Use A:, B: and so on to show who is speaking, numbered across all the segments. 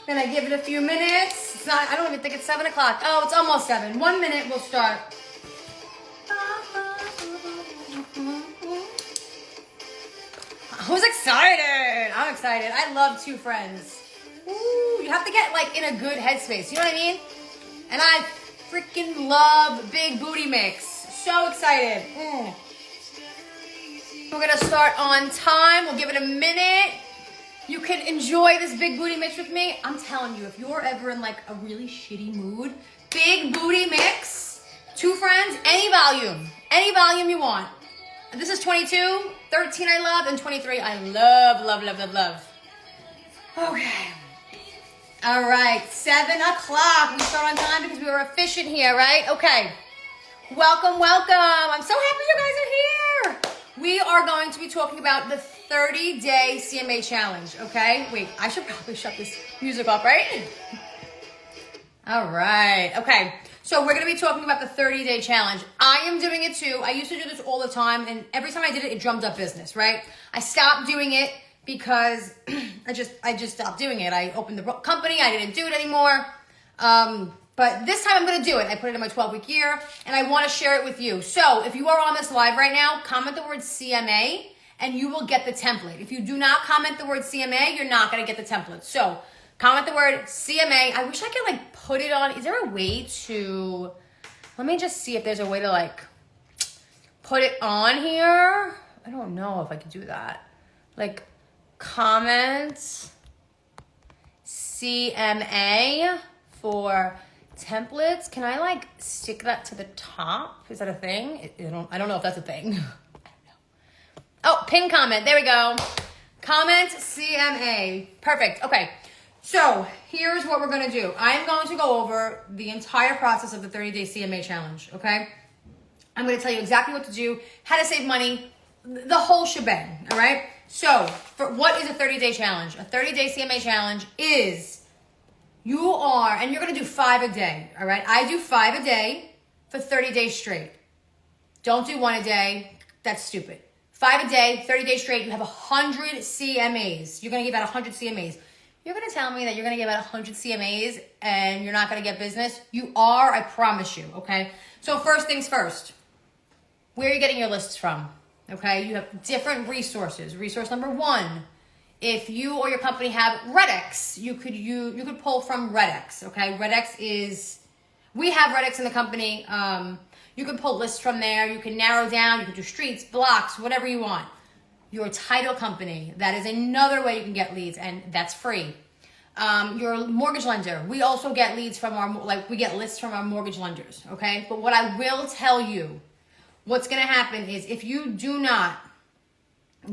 A: Gonna give it a few minutes. It's not, I don't even think it's 7 o'clock. Oh, it's almost 7. 1 minute, we'll start. Who's excited? I'm excited. I love Two Friends. Ooh, you have to get like in a good headspace. You know what I mean? And I freaking love Big Booty Mix. So excited. We're gonna start on time. We'll give it a minute. You can enjoy this Big Booty Mix with me. I'm telling you, if you're ever in like a really shitty mood, Big Booty Mix, Two Friends, any volume you want. This is 22, 13 I love, and 23 I love, love, love, love, love. Okay. All right, 7 o'clock. We start on time because we were efficient here, right? Okay. Welcome, welcome. I'm so happy you guys are here. We are going to be talking about the 30-day CMA challenge, okay? Wait, I should probably shut this music off, right? All right, okay. So we're going to be talking about the 30-day challenge. I am doing it too. I used to do this all the time, and every time I did it, it drummed up business, right? I stopped doing it because I just stopped doing it. I opened the company. I didn't do it anymore. But this time I'm going to do it. I put it in my 12-week year, and I want to share it with you. So if you are on this live right now, comment the word CMA, and you will get the template. If you do not comment the word CMA, you're not going to get the template. So comment the word CMA. I wish I could like put it on. Is there a way to, let me just see if there's a way to like put it on here. I don't know if I could do that. Like comment CMA for templates. Can I like stick that to the top? Is that a thing? I don't know if that's a thing. Oh, pin comment. There we go. Comment CMA. Perfect. Okay. So here's what we're going to do. I am going to go over the entire process of the 30-day CMA challenge. Okay. I'm going to tell you exactly what to do, how to save money, the whole shebang. All right. So for what is a 30-day challenge? A 30-day CMA challenge is and you're going to do 5 a day. All right. I do 5 a day for 30 days straight. Don't do 1 a day. That's stupid. 5 a day, 30 days straight, you have 100 CMAs. You're going to give out 100 CMAs. You're going to tell me that you're going to give out 100 CMAs and you're not going to get business? You are, I promise you, okay? So first things first, where are you getting your lists from? Okay, you have different resources. Resource number 1, if you or your company have Redx, you could pull from Redx, okay? We have Redx in the company. You can pull lists from there. You can narrow down. You can do streets, blocks, whatever you want. Your title company, that is another way you can get leads, and that's free. Your mortgage lender, we also get leads from we get lists from our mortgage lenders, okay? But what I will tell you, what's going to happen is if you do not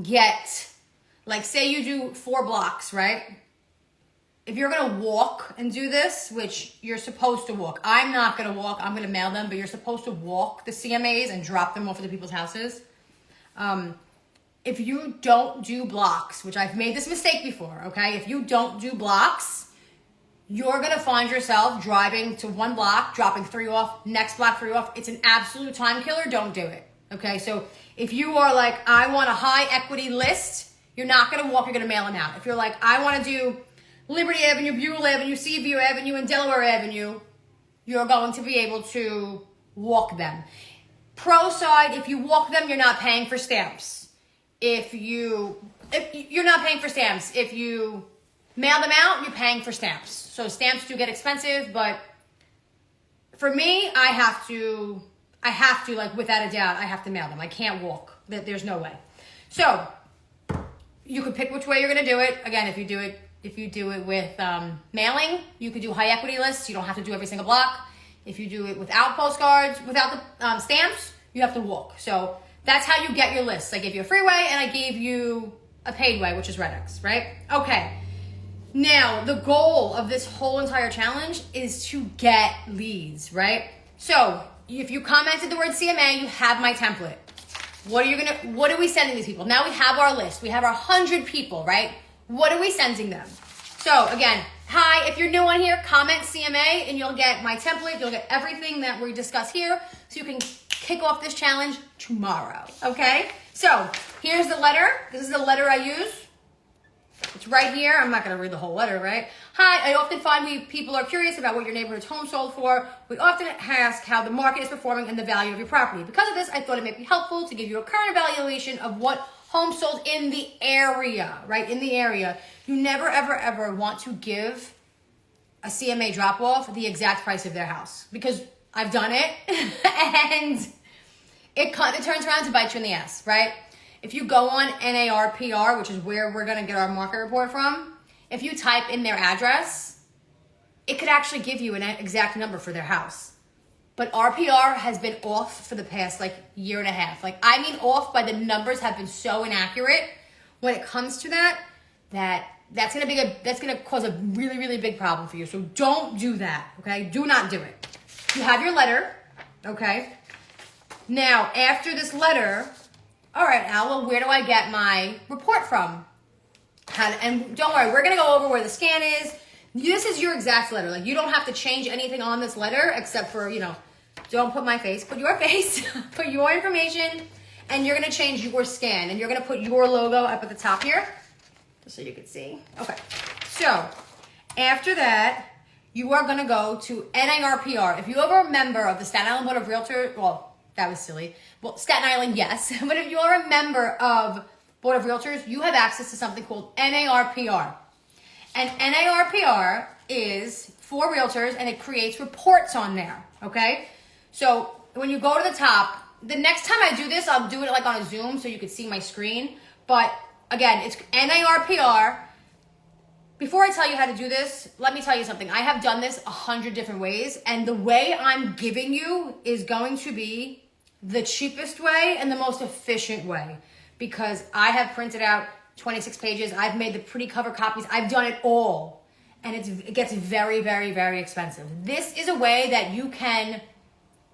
A: get, like say you do 4 blocks, right? If you're going to walk and do this, which you're supposed to walk. I'm not going to walk. I'm going to mail them, but you're supposed to walk the CMAs and drop them off at the people's houses. If you don't do blocks, which I've made this mistake before, okay? If you don't do blocks, you're going to find yourself driving to 1 block, dropping 3 off, next block 3 off. It's an absolute time killer. Don't do it, okay? So if you are like, I want a high equity list, you're not going to walk. You're going to mail them out. If you're like, I want to do Liberty Avenue, Buell Avenue, Seaview Avenue, and Delaware Avenue, you're going to be able to walk them. Pro side, if you walk them, you're not paying for stamps. If you're not paying for stamps. If you mail them out, you're paying for stamps. So stamps do get expensive, but for me, I have to, like without a doubt, I have to mail them. I can't walk. There's no way. So you could pick which way you're going to do it. Again, if you do it with mailing, you could do high equity lists. You don't have to do every single block. If you do it without postcards, without the stamps, you have to walk. So that's how you get your lists. I gave you a free way and I gave you a paid way, which is Redx, right? Okay. Now, the goal of this whole entire challenge is to get leads, right? So if you commented the word CMA, you have my template. What are we sending these people? Now we have our list. We have our 100 people, right? What are we sending them? So again, hi, if you're new on here, comment CMA and you'll get my template. You'll get everything that we discuss here so you can kick off this challenge tomorrow, okay? So here's the letter. This is the letter I use. It's right here. I'm not going to read the whole letter, right? Hi, I often find people are curious about what your neighborhood's home sold for. We often ask how the market is performing and the value of your property. Because of this, I thought it might be helpful to give you a current evaluation of what homes sold in the area, right? In the area. You never, ever, ever want to give a CMA drop-off the exact price of their house, because I've done it and it turns around to bite you in the ass, right? If you go on NARPR, which is where we're going to get our market report from, if you type in their address, it could actually give you an exact number for their house. But RPR has been off for the past year and a half. I mean off by the numbers have been so inaccurate when it comes to that's gonna cause a really, really big problem for you. So don't do that, okay? Do not do it. You have your letter, okay? Now, after this letter, all right, Al, well, where do I get my report from? And don't worry, we're gonna go over where the scan is. This is your exact letter. You don't have to change anything on this letter except for, don't put my face, put your face, put your information, and you're gonna change your scan, and you're gonna put your logo up at the top here, just so you can see. Okay, so after that, you are gonna go to NARPR. If you are a member of the Staten Island Board of Realtors, well, that was silly. Well, Staten Island, yes, but if you are a member of Board of Realtors, you have access to something called NARPR. And NARPR is for realtors, and it creates reports on there, okay? So when you go to the top, the next time I do this, I'll do it on a Zoom so you can see my screen. But again, it's NARPR. Before I tell you how to do this, let me tell you something. I have done this 100 different ways, and the way I'm giving you is going to be the cheapest way and the most efficient way, because I have printed out 26 pages. I've made the pretty cover copies. I've done it all, and it gets very, very, very expensive. This is a way that you can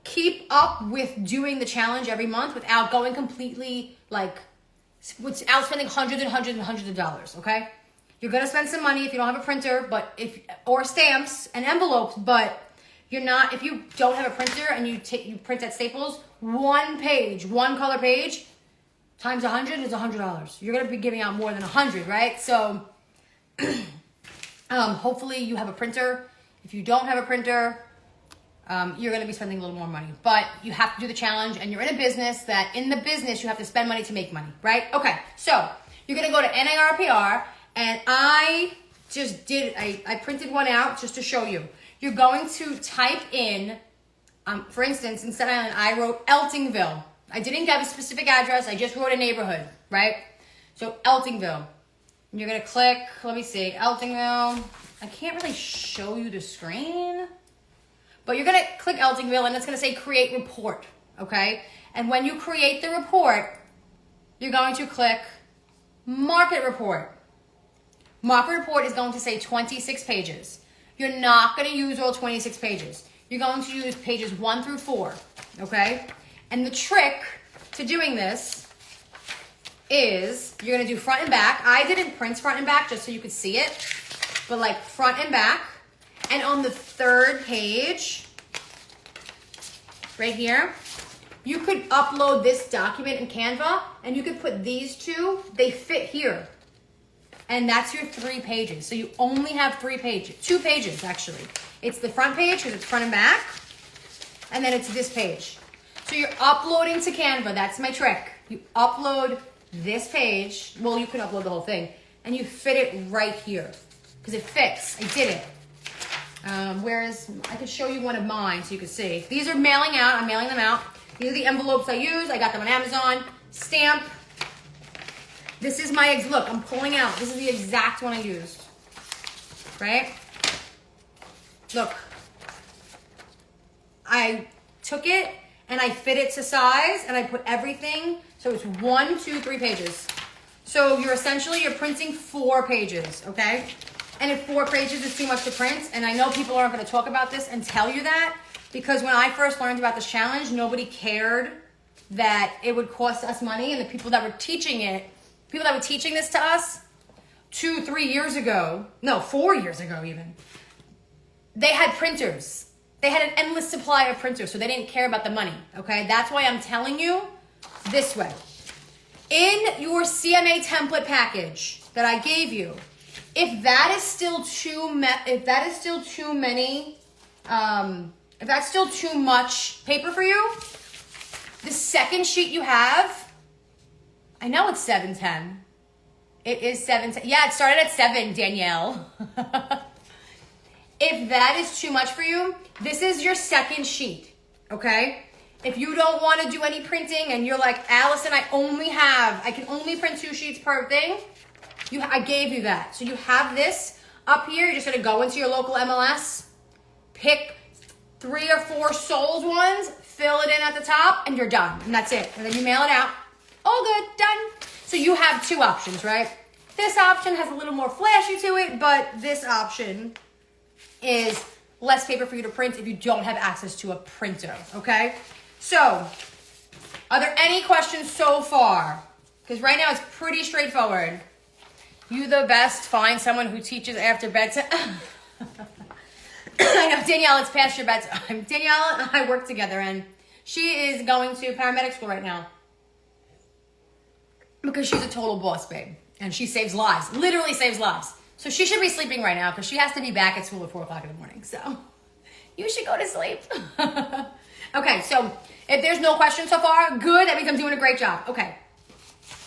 A: keep up with doing the challenge every month without going completely without spending hundreds and hundreds and hundreds of dollars, okay? You're gonna spend some money if you don't have a printer, or stamps and envelopes, but if you don't have a printer and you print at Staples, one color page, times 100 is $100. You're gonna be giving out more than 100, right? So hopefully you have a printer. If you don't have a printer, you're gonna be spending a little more money. But you have to do the challenge, and you're in a business you have to spend money to make money, right? Okay, so you're gonna go to NARPR, and I printed one out just to show you. You're going to type in, for instance, in Staten Island, I wrote Eltingville. I didn't have a specific address. I just wrote a neighborhood, right? So Eltingville. And you're going to click, let me see, Eltingville. I can't really show you the screen, but you're going to click Eltingville, and it's going to say create report, okay? And when you create the report, you're going to click market report. Market report is going to say 26 pages. You're not going to use all 26 pages. You're going to use pages 1 through 4, okay? And the trick to doing this is you're going to do front and back. I didn't print front and back just so you could see it, but front and back. And on the third page, right here, you could upload this document in Canva, and you could put these two. They fit here. And that's your 3 pages. So you only have 2 pages actually. It's the front page because it's front and back, and then it's this page. So you're uploading to Canva. That's my trick. You upload this page. Well, you can upload the whole thing, and you fit it right here because it fits. I did it. Whereas I could show you one of mine so you can see. These are mailing out. I'm mailing them out. These are the envelopes I use. I got them on Amazon. Stamp. This is my, look, I'm pulling out. This is the exact one I used, right? Look, I took it and I fit it to size, and I put everything. So it's 1, 2, 3 pages. So you're printing 4 pages, okay? And if 4 pages is too much to print, and I know people aren't going to talk about this and tell you that, because when I first learned about this challenge, nobody cared that it would cost us money, and the people that were teaching this to us 2, 3 years ago, no, 4 years ago even, they had printers. They had an endless supply of printers, so they didn't care about the money, okay? That's why I'm telling you this way. In your CMA template package, that I gave you, if that's still too much paper for you, the second sheet you have, I know it's 710. It is 710. Yeah, it started at 7, Danielle. If that is too much for you, this is your second sheet, okay? If you don't want to do any printing and you're like, Allison, I can only print 2 sheets per thing, I gave you that. So you have this up here. You're just going to go into your local MLS, pick 3 or 4 sold ones, fill it in at the top, and you're done. And that's it. And then you mail it out. All good, done. So you have 2 options, right? This option has a little more flashy to it, but this option is less paper for you to print if you don't have access to a printer, okay? So, are there any questions so far? Because right now it's pretty straightforward. You the best, find someone who teaches after bedtime. I know, Danielle, it's past your bedtime. Danielle and I work together, and she is going to paramedic school right now. Because she's a total boss, babe. And she saves lives, literally saves lives. So she should be sleeping right now because she has to be back at school at 4 o'clock in the morning. So you should go to sleep. Okay, so if there's no questions so far, good. That means I'm doing a great job. Okay.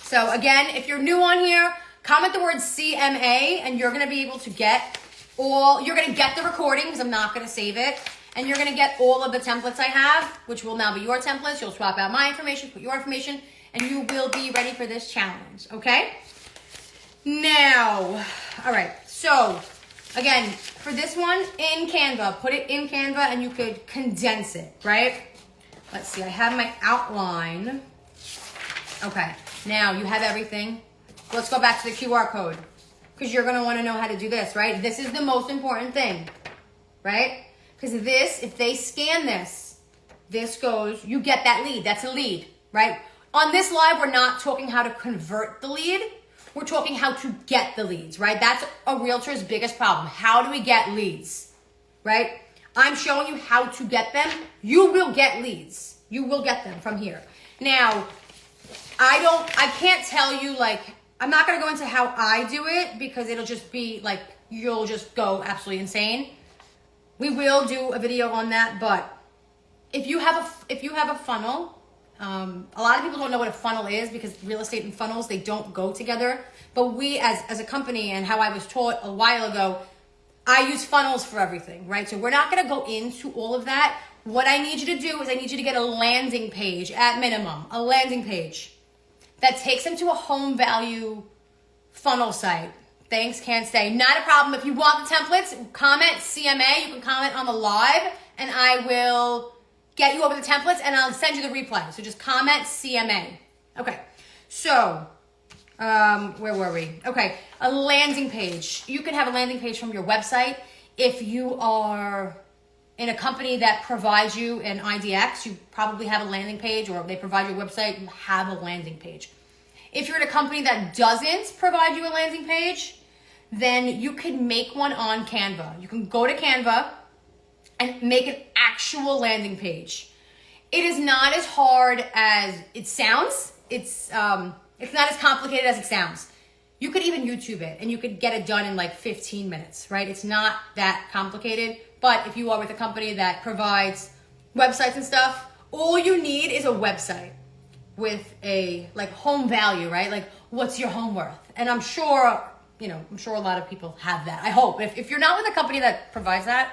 A: So again, if you're new on here, comment the word CMA and you're going to be able to get you're going to get the recording because I'm not going to save it. And you're going to get all of the templates I have, which will now be your templates. You'll swap out my information, put your information, and you will be ready for this challenge, okay? Now, all right, so again, for this one, in Canva, put it in Canva and you could condense it, right? Let's see, I have my outline. Okay, now you have everything. Let's go back to the QR code because you're gonna wanna know how to do this, right? This is the most important thing, right? Because this, if they scan this goes, you get that lead, that's a lead, right? On this live, we're not talking how to convert the lead. We're talking how to get the leads, right? That's a realtor's biggest problem. How do we get leads, right? I'm showing you how to get them. You will get leads. You will get them from here. Now, I can't tell you, like, I'm not going to go into how I do it because it'll just be like, you'll just go absolutely insane. We will do a video on that, but if you have a funnel, a lot of people don't know what a funnel is because real estate and funnels, they don't go together. But we as a company and how I was taught a while ago, I use funnels for everything, right? So we're not going to go into all of that. What I need you to do is I need you to get a landing page at minimum, a landing page that takes them to a home value funnel site. Thanks, can't stay. Not a problem. If you want the templates, comment CMA. You can comment on the live and I will get you over the templates and I'll send you the replay. So just comment CMA. Okay, so where were we? Okay, a landing page. You can have a landing page from your website. If you are in a company that provides you an IDX, you probably have a landing page, or they provide you a website, you have a landing page. If you're in a company that doesn't provide you a landing page, then you can make one on Canva. You can go to Canva and make an actual landing page. It is not as hard as it sounds. It's not as complicated as it sounds. You could even YouTube it and you could get it done in like 15 minutes, right? It's not that complicated, but if you are with a company that provides websites and stuff, all you need is a website with a like home value, right? Like what's your home worth? And I'm sure a lot of people have that. I hope. If you're not with a company that provides that,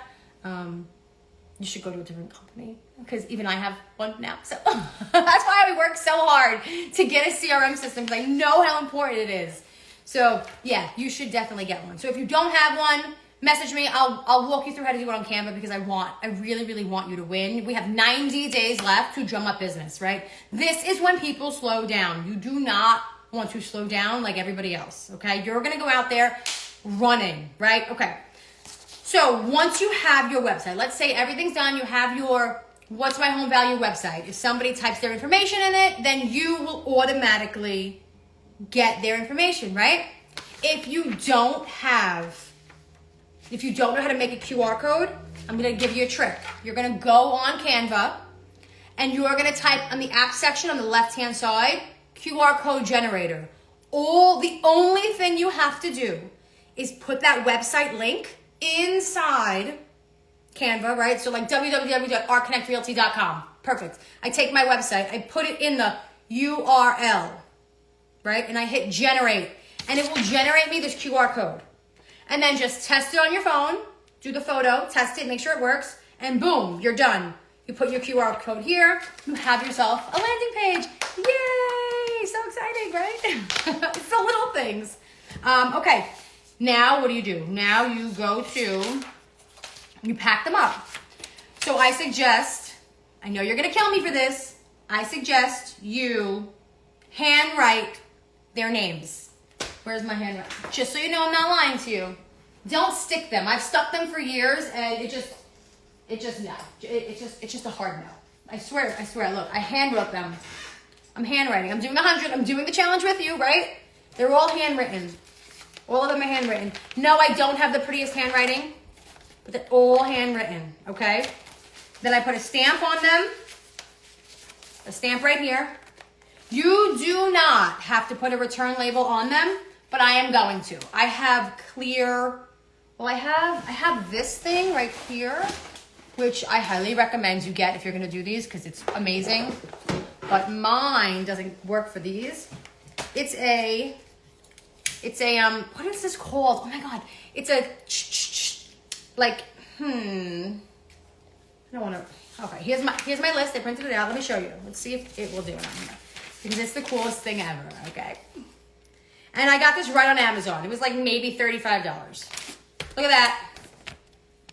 A: you should go to a different company because even I have one now. So that's why we work so hard to get a CRM system because I know how important it is. So yeah, you should definitely get one. So if you don't have one, message me. I'll walk you through how to do it on Canva because I really, really want you to win. We have 90 days left to drum up business, right? This is when people slow down. You do not want to slow down like everybody else, okay? You're going to go out there running, right? Okay. So once you have your website, let's say everything's done, you have your What's My Home Value website. If somebody types their information in it, then you will automatically get their information, right? If you don't know how to make a QR code, I'm going to give you a trick. You're going to go on Canva and you are going to type on the app section on the left-hand side, QR code generator. the only thing you have to do is put that website link inside Canva, right? So like www.ourconnectrealty.com. Perfect. I take my website, I put it in the URL, right? And I hit generate, and it will generate me this QR code. And then just test it on your phone, do the photo, test it, make sure it works, and boom, you're done. You put your QR code here, you have yourself a landing page. Yay! So exciting, right? It's the little things. Okay, now what do? Now you pack them up. So I suggest, I know you're gonna kill me for this, I suggest you handwrite their names. Where's my handwriting? Just so you know I'm not lying to you. Don't stick them. I've stuck them for years and it's just a hard no. I swear, look, I handwrote them. I'm handwriting. I'm doing 100. I'm doing the challenge with you, right? They're all handwritten. All of them are handwritten. No, I don't have the prettiest handwriting, but they're all handwritten, okay? Then I put a stamp on them. A stamp right here. You do not have to put a return label on them, but I am going to. I have clear, well, I have this thing right here, which I highly recommend you get if you're gonna do these because it's amazing. But mine doesn't work for these. It's a, what is this called? Oh my God. It's a, like, I don't wanna, okay, here's my list. I printed it out. Let me show you. Let's see if it will do it on here. Because it's the coolest thing ever, okay? And I got this right on Amazon. It was like maybe $35. Look at that.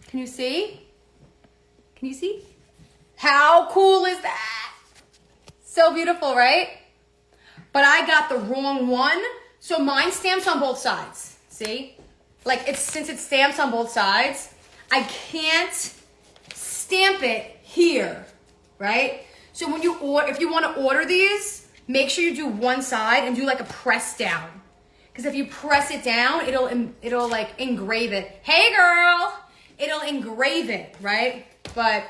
A: Can you see? Can you see? How cool is that? So beautiful, right? But I got the wrong one. So mine stamps on both sides. See? Like since it stamps on both sides, I can't stamp it here, right? So when if you want to order these, make sure you do one side and do like a press down. Because if you press it down, it'll like engrave it. Hey girl! It'll engrave it, right? But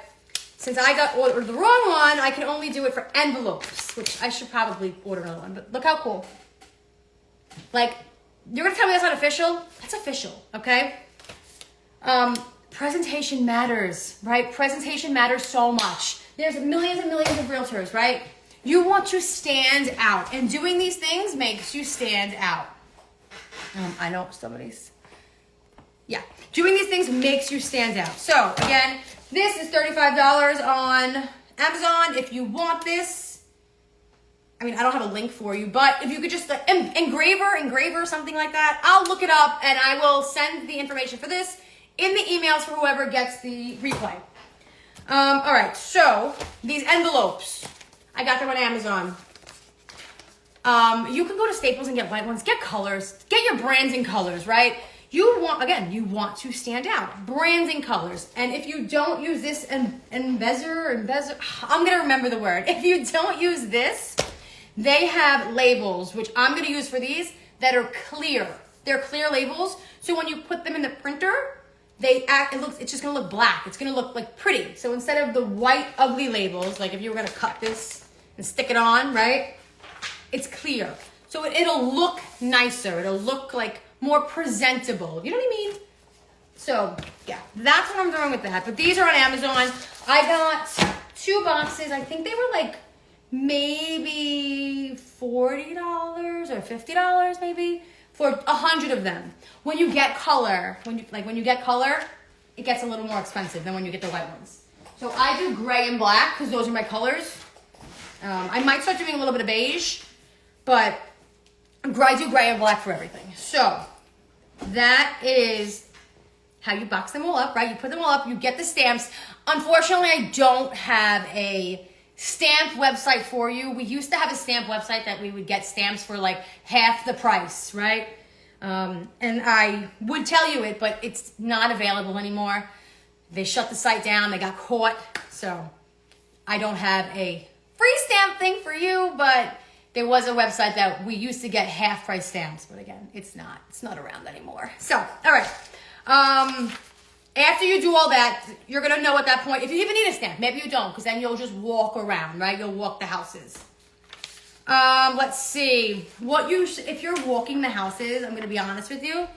A: since I ordered the wrong one, I can only do it for envelopes, which I should probably order another one. But look how cool. Like, you're gonna tell me that's not official? That's official, okay? Presentation matters, right? Presentation matters so much. There's millions and millions of realtors, right? You want to stand out, and doing these things makes you stand out. I know somebody's, yeah. Doing these things makes you stand out. So again, this is $35 on Amazon. If you want this, I mean, I don't have a link for you, but if you could just engraver, something like that, I'll look it up and I will send the information for this in the emails for whoever gets the replay. All right, so these envelopes, I got them on Amazon. You can go to Staples and get white ones, get colors, get your brands in colors, right? You want to stand out. Brands and colors. And if you don't use this embezzer, I'm going to remember the word. If you don't use this, they have labels, which I'm going to use for these, that are clear. They're clear labels. So when you put them in the printer, it's just going to look black. It's going to look like pretty. So instead of the white, ugly labels, like if you were going to cut this and stick it on, right? It's clear. So it'll look nicer. It'll look like more presentable. You know what I mean? So yeah, that's what I'm doing with that. But these are on Amazon. I got 2 boxes. I think they were like maybe $40 or $50 maybe for 100 of them. When you get color, it gets a little more expensive than when you get the white ones. So I do gray and black because those are my colors. I might start doing a little bit of beige, but I do gray and black for everything. So that is how you box them all up, right? You put them all up, you get the stamps. Unfortunately, I don't have a stamp website for you. We used to have a stamp website that we would get stamps for like half the price, right? And I would tell you it, but it's not available anymore. They shut the site down, they got caught. So I don't have a free stamp thing for you, but there was a website that we used to get half price stamps, but again, it's not around anymore. So, all right. After you do all that, you're going to know at that point, if you even need a stamp, maybe you don't, because then you'll just walk around, right? You'll walk the houses. Let's see. If you're walking the houses, I'm going to be honest with you,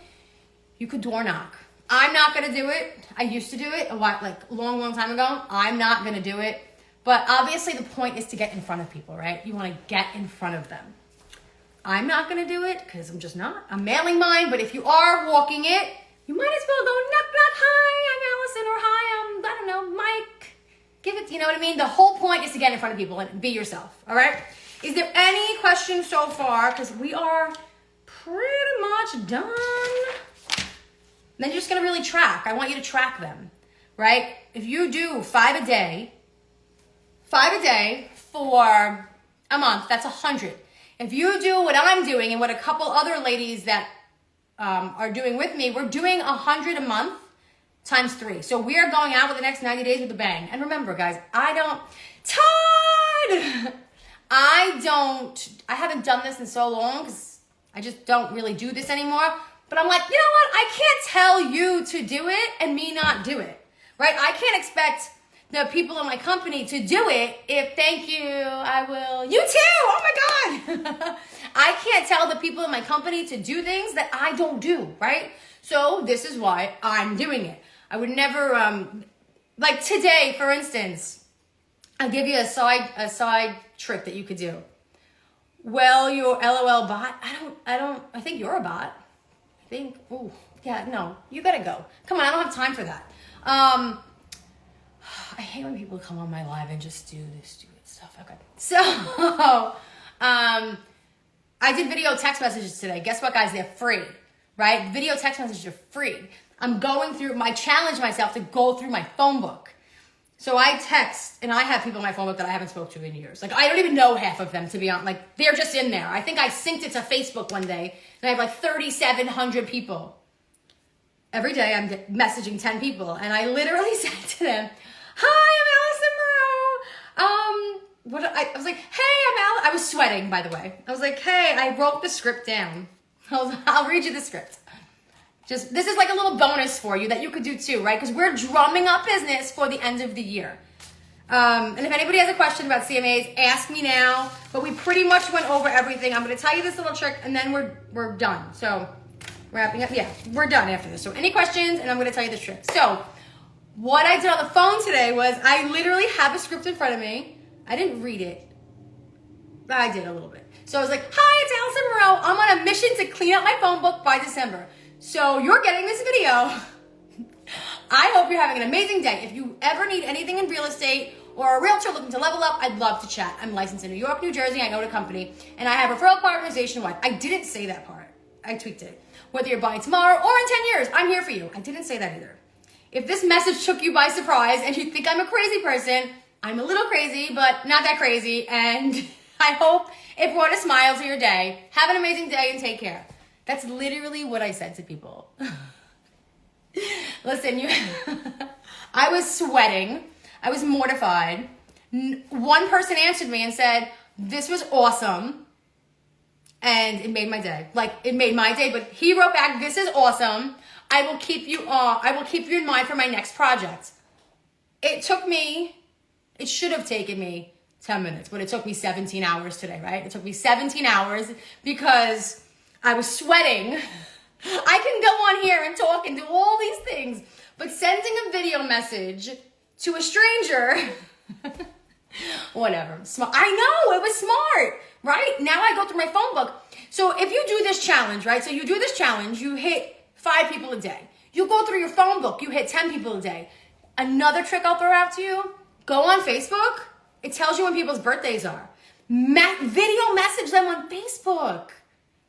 A: you could door knock. I'm not going to do it. I used to do it a while, like long time ago. I'm not going to do it. But obviously the point is to get in front of people, right? You want to get in front of them. I'm not going to do it because I'm just not. I'm mailing mine. But if you are walking it, you might as well go knock, knock. Hi, I'm Allison. Or hi, I don't know, Mike. Give it, you know what I mean? The whole point is to get in front of people and be yourself. All right? Is there any questions so far? Because we are pretty much done. Then you're just going to really track. I want you to track them, right? If you do 5 a day for a month, that's 100. If you do what I'm doing and what a couple other ladies that are doing with me, we're doing 100 a month times 3. So we are going out with the next 90 days with a bang. And remember, guys, I haven't done this in so long because I just don't really do this anymore. But I'm like, you know what? I can't tell you to do it and me not do it, right? I can't expect the people in my company to do it if, thank you, I will. You too! Oh my God! I can't tell the people in my company to do things that I don't do, right? So this is why I'm doing it. I would never, like today, for instance, I'll give you a side trick that you could do. Well, your LOL bot, I think you're a bot. No, you gotta go. Come on, I don't have time for that. I hate when people come on my live and just do this stupid stuff. Okay. So, I did video text messages today. Guess what, guys? They're free, right? Video text messages are free. I'm going through, I challenge myself to go through my phone book. So I text, and I have people in my phone book that I haven't spoke to in years. Like, I don't even know half of them, to be honest. Like, they're just in there. I think I synced it to Facebook one day, and I have like 3,700 people. Every day I'm messaging 10 people, and I literally said to them, hi, I'm Allison Moreau. I was like, hey, I was sweating, by the way. I was like, hey, I wrote the script down. I'll read you the script. This is like a little bonus for you that you could do too, right? Because we're drumming up business for the end of the year. And if anybody has a question about CMAs, ask me now. But we pretty much went over everything. I'm going to tell you this little trick, and then we're done. So wrapping up. Yeah, we're done after this. So any questions, and I'm going to tell you this trick. So what I did on the phone today was I literally have a script in front of me. I didn't read it, but I did a little bit. So I was like, hi, it's Allison Moreau. I'm on a mission to clean out my phone book by December. So you're getting this video. I hope you're having an amazing day. If you ever need anything in real estate or a realtor looking to level up, I'd love to chat. I'm licensed in New York, New Jersey. I own a company, and I have referral partners nationwide. I didn't say that part. I tweaked it. Whether you're buying tomorrow or in 10 years, I'm here for you. I didn't say that either. If this message took you by surprise and you think I'm a crazy person, I'm a little crazy, but not that crazy. And I hope it brought a smile to your day. Have an amazing day and take care. That's literally what I said to people. Listen, I was sweating. I was mortified. One person answered me and said, this was awesome. And it made my day. Like, it made my day, but he wrote back, this is awesome. I will keep you in mind for my next project. It should have taken me 10 minutes, but it took me 17 hours today, right? It took me 17 hours because I was sweating. I can go on here and talk and do all these things, but sending a video message to a stranger, whatever. I know, it was smart, right? Now I go through my phone book. So if you do this challenge, right? So you do this challenge, you hit 5 people a day. You go through your phone book, you hit 10 people a day. Another trick I'll throw out to you, go on Facebook. It tells you when people's birthdays are. Video message them on Facebook.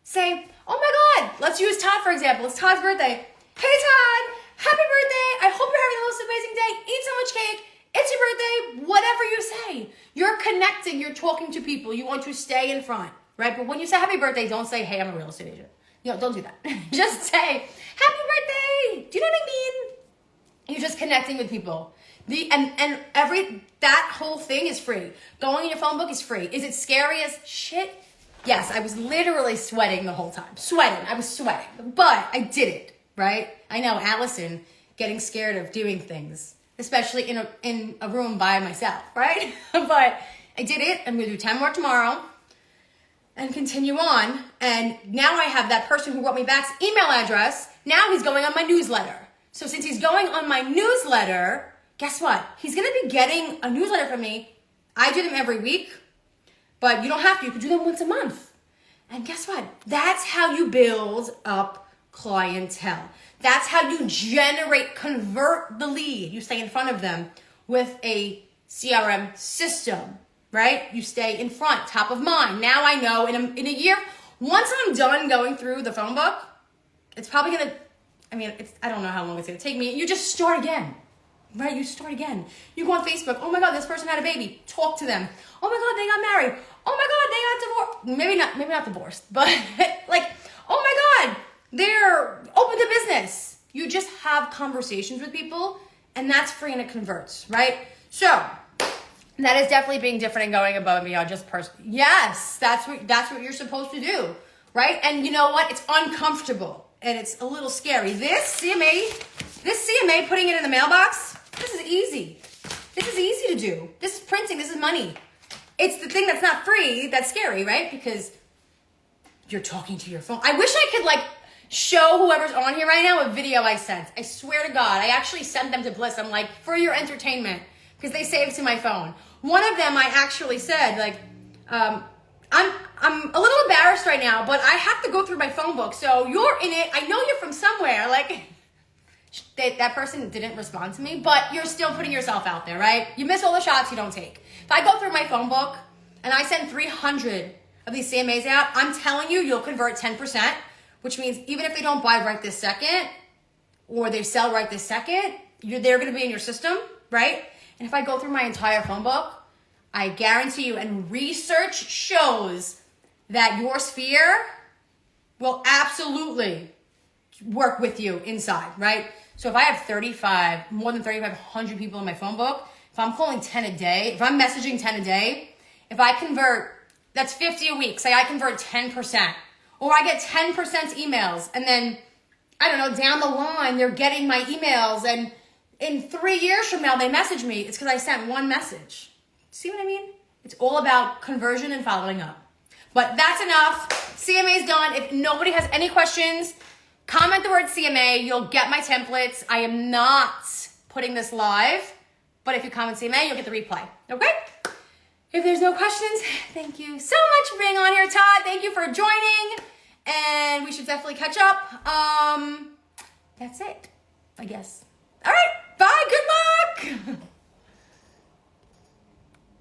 A: Say, oh my God, let's use Todd for example. It's Todd's birthday. Hey Todd, happy birthday. I hope you're having the most amazing day. Eat so much cake. It's your birthday. Whatever you say. You're connecting. You're talking to people. You want to stay in front, right? But when you say happy birthday, don't say, hey, I'm a real estate agent. Don't do that. Just say, happy birthday. Do you know what I mean? You're just connecting with people. That whole thing is free. Going in your phone book is free. Is it scary as shit? Yes, I was literally sweating the whole time. I was sweating. But I did it, right? I know, Allison, getting scared of doing things, especially in a room by myself, right? But I did it. I'm going to do 10 more tomorrow. and continue on. And now I have that person who wrote me back's email address. Now he's going on my newsletter. So since he's going on my newsletter, guess what? He's going to be getting a newsletter from me. I do them every week, but you don't have to. You can do them once a month. And guess what? That's how you build up clientele. That's how you convert the lead. You stay in front of them with a CRM system, right? You stay in front, top of mind. Now I know in a year, once I'm done going through the phone book, it's probably going to, I don't know how long it's going to take me. You just start again, right? You start again. You go on Facebook. Oh my God, this person had a baby. Talk to them. Oh my God, they got married. Oh my God, they got divorced. Maybe not divorced, but like, oh my God, they're open to business. You just have conversations with people, and that's free and it converts, right? So that is definitely being different and going above and beyond just person. Yes, that's what you're supposed to do, right? And you know what? It's uncomfortable and it's a little scary. This CMA putting it in the mailbox, this is easy. This is easy to do. This is printing. This is money. It's the thing that's not free that's scary, right? Because you're talking to your phone. I wish I could show whoever's on here right now a video I sent. I swear to God, I actually sent them to Bliss. I'm like, for your entertainment, because they saved to my phone. One of them I actually said, I'm a little embarrassed right now, but I have to go through my phone book. So you're in it. I know you're from somewhere. That person didn't respond to me, but you're still putting yourself out there, right? You miss all the shots you don't take. If I go through my phone book and I send 300 of these CMAs out, I'm telling you, you'll convert 10%, which means even if they don't buy right this second or they sell right this second, they're going to be in your system, right? And if I go through my entire phone book, I guarantee you, and research shows that your sphere will absolutely work with you inside, right? So if I have more than 3,500 people in my phone book, if I'm calling 10 a day, if I'm messaging 10 a day, if I convert, that's 50 a week. Say I convert 10%, or I get 10% emails, and then, I don't know, down the line, they're getting my emails, and in 3 years from now, they message me. It's because I sent one message. See what I mean? It's all about conversion and following up. But that's enough. CMA is done. If nobody has any questions, comment the word CMA. You'll get my templates. I am not putting this live, but if you comment CMA, you'll get the replay. Okay? If there's no questions, thank you so much for being on here, Todd. Thank you for joining, and we should definitely catch up. That's it, I guess. All right, bye, good luck.